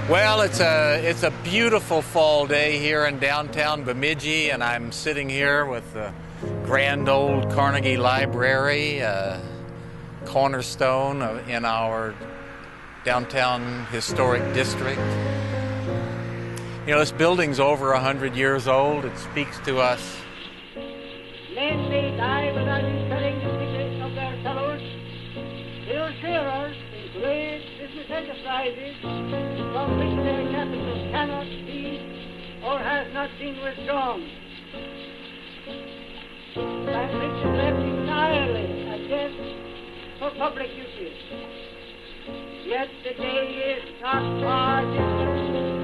Well, it's a beautiful fall day here in downtown Bemidji, and I'm sitting here with the grand old Carnegie Library, cornerstone in our downtown historic district. You know, this building's over 100 years old. It speaks to us. Men may die without telling the secrets of their fellows. Still sharers in great business enterprises from which their capital cannot be or has not been withdrawn. And which is left entirely a debt for public uses. Yet the day is not far distant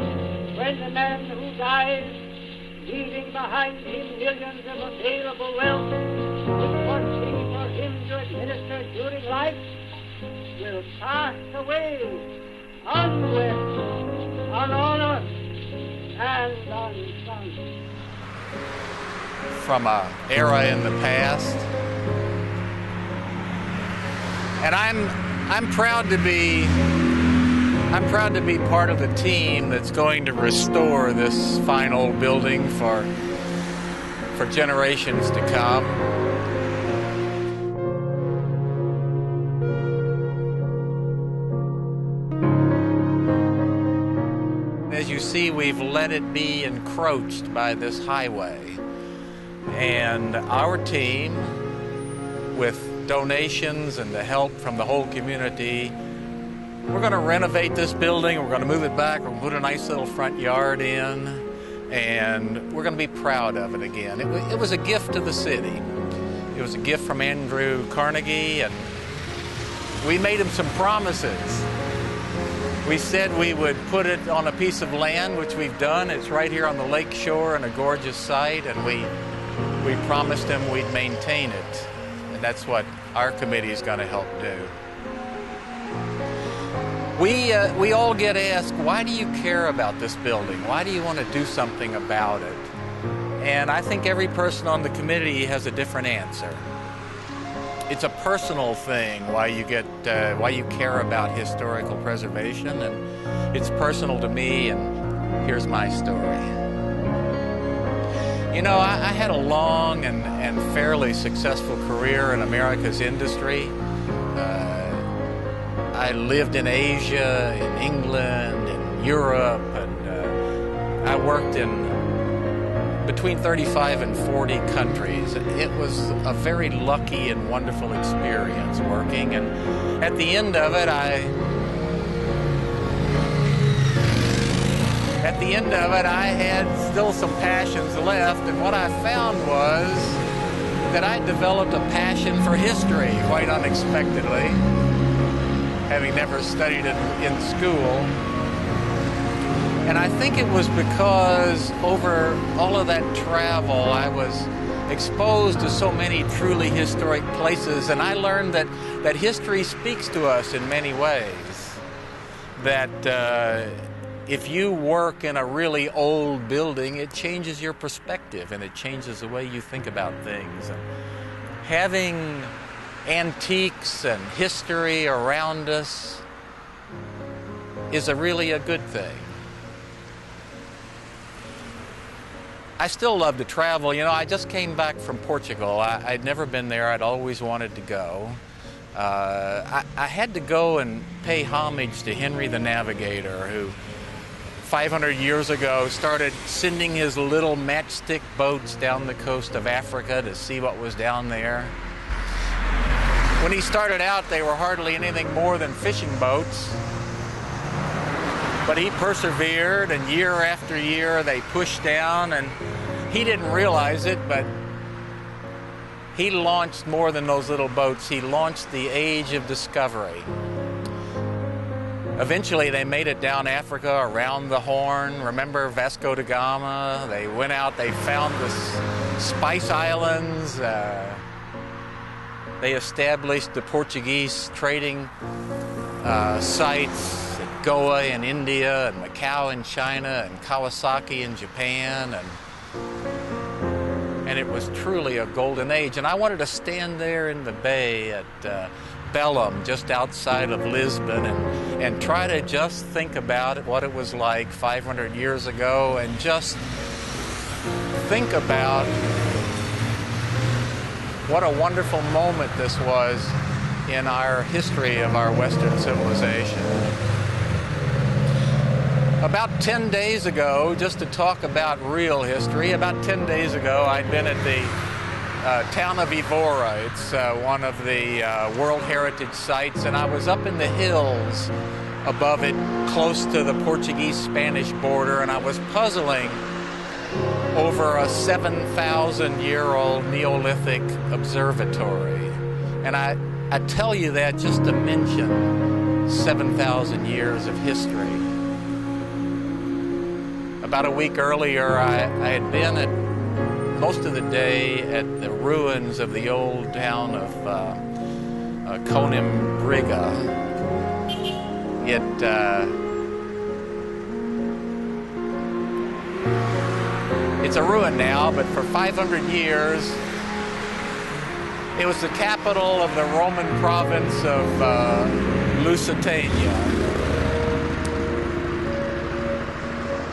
when the man who dies, leaving behind him millions of available wealth, with one thing for him to administer during life, will pass away unwept, unhonored, and unsung. From an era in the past. And I'm proud to be part of the team that's going to restore this fine old building for generations to come. As you see, we've let it be encroached by this highway. And our team, with donations and the help from the whole community, we're going to renovate this building. We're going to move it back. We're going to put a nice little front yard in, and we're going to be proud of it again. It was a gift to the city. It was a gift from Andrew Carnegie, and we made him some promises. We said we would put it on a piece of land, which we've done. It's right here on the lake shore in a gorgeous site, and we promised him we'd maintain it. And that's what our committee is going to help do. We all get asked, why do you care about this building? Why do you want to do something about it? And I think every person on the committee has a different answer. It's a personal thing why you care about historical preservation, and it's personal to me, and here's my story. You know, I had a long and fairly successful career in America's industry. I lived in Asia, in England, in Europe, and I worked in between 35 and 40 countries. It was a very lucky and wonderful experience working, and at the end of it, I had still some passions left, and what I found was that I developed a passion for history quite unexpectedly, having never studied it in school. And I think it was because over all of that travel, I was exposed to so many truly historic places, and I learned that history speaks to us in many ways. That if you work in a really old building, it changes your perspective and it changes the way you think about things. And having antiques and history around us is really a good thing. I still love to travel. You know, I just came back from Portugal. I'd never been there. I'd always wanted to go. I had to go and pay homage to Henry the Navigator, who 500 years ago started sending his little matchstick boats down the coast of Africa to see what was down there. When he started out, they were hardly anything more than fishing boats. But he persevered, and year after year they pushed down, and he didn't realize it, but he launched more than those little boats. He launched the age of discovery. Eventually they made it down Africa, around the Horn. Remember Vasco da Gama? They went out, they found the Spice Islands. They established the Portuguese trading sites at Goa in India, and Macau in China, and Kawasaki in Japan, and it was truly a golden age. And I wanted to stand there in the bay at Belém, just outside of Lisbon, and try to just think about what it was like 500 years ago, and just think about what a wonderful moment this was in our history of our Western civilization. About 10 days ago, just to talk about real history, about 10 days ago I'd been at the town of Evora. It's one of the World Heritage Sites, and I was up in the hills above it, close to the Portuguese-Spanish border, and I was puzzling over a 7,000-year-old Neolithic observatory. And I tell you that just to mention 7,000 years of history. About a week earlier, I had been at most of the day at the ruins of the old town of Coimbra. It's a ruin now, but for 500 years, it was the capital of the Roman province of Lusitania.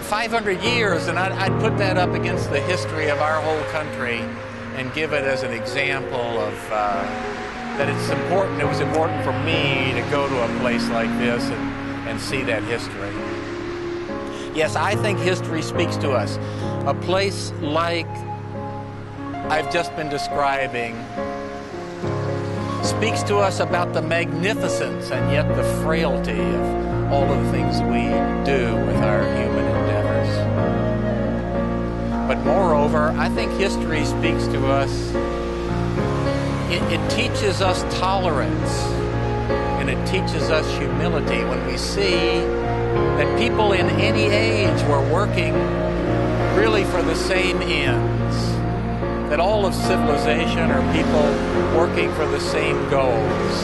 500 years, and I'd put that up against the history of our whole country and give it as an example of that it's important. It was important for me to go to a place like this and see that history. Yes, I think history speaks to us. A place like I've just been describing speaks to us about the magnificence and yet the frailty of all of the things we do with our human endeavors. But moreover, I think history speaks to us. It teaches us tolerance, and it teaches us humility when we see that people in any age were working really for the same ends, that all of civilization are people working for the same goals,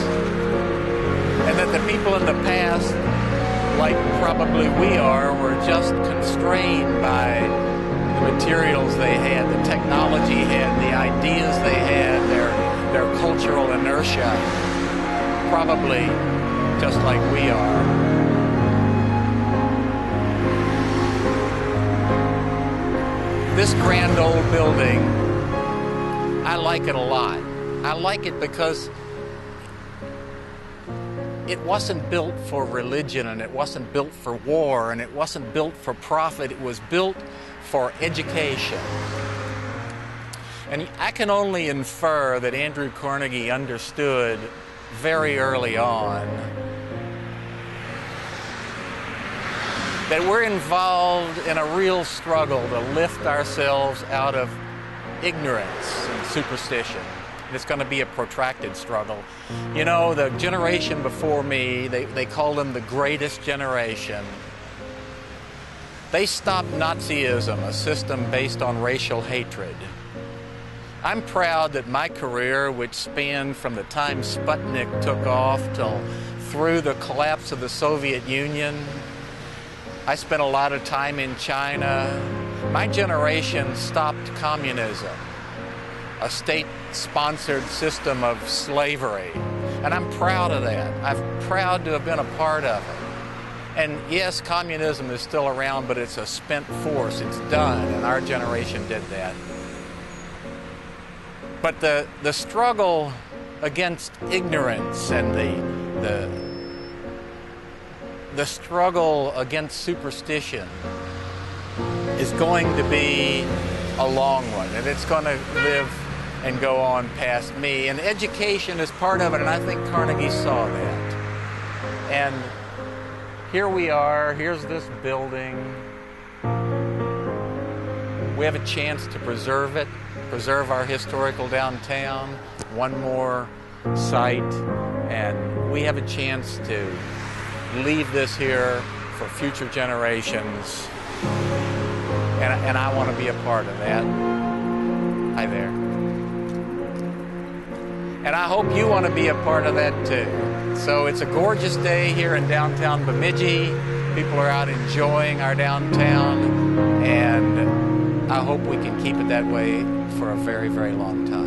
and that the people in the past, like probably we are, were just constrained by the materials they had, the technology had, the ideas they had, their cultural inertia, probably just like we are. This grand old building, I like it a lot. I like it because it wasn't built for religion, and it wasn't built for war, and it wasn't built for profit. It was built for education. And I can only infer that Andrew Carnegie understood very early on that we're involved in a real struggle to lift ourselves out of ignorance and superstition. It's going to be a protracted struggle. You know, the generation before me, they call them the greatest generation. They stopped Nazism, a system based on racial hatred. I'm proud that my career, which spanned from the time Sputnik took off till through the collapse of the Soviet Union, I spent a lot of time in China. My generation stopped communism, a state-sponsored system of slavery. And I'm proud of that. I'm proud to have been a part of it. And yes, communism is still around, but it's a spent force. It's done, and our generation did that. But the struggle against ignorance and the struggle against superstition is going to be a long one, and it's going to live and go on past me. And education is part of it, and I think Carnegie saw that. And here we are, here's this building. We have a chance to preserve it, preserve our historical downtown, one more site, and we have a chance to leave this here for future generations. And I want to be a part of that. Hi there. And I hope you want to be a part of that too. So it's a gorgeous day here in downtown Bemidji. People are out enjoying our downtown, and I hope we can keep it that way for a very, very long time.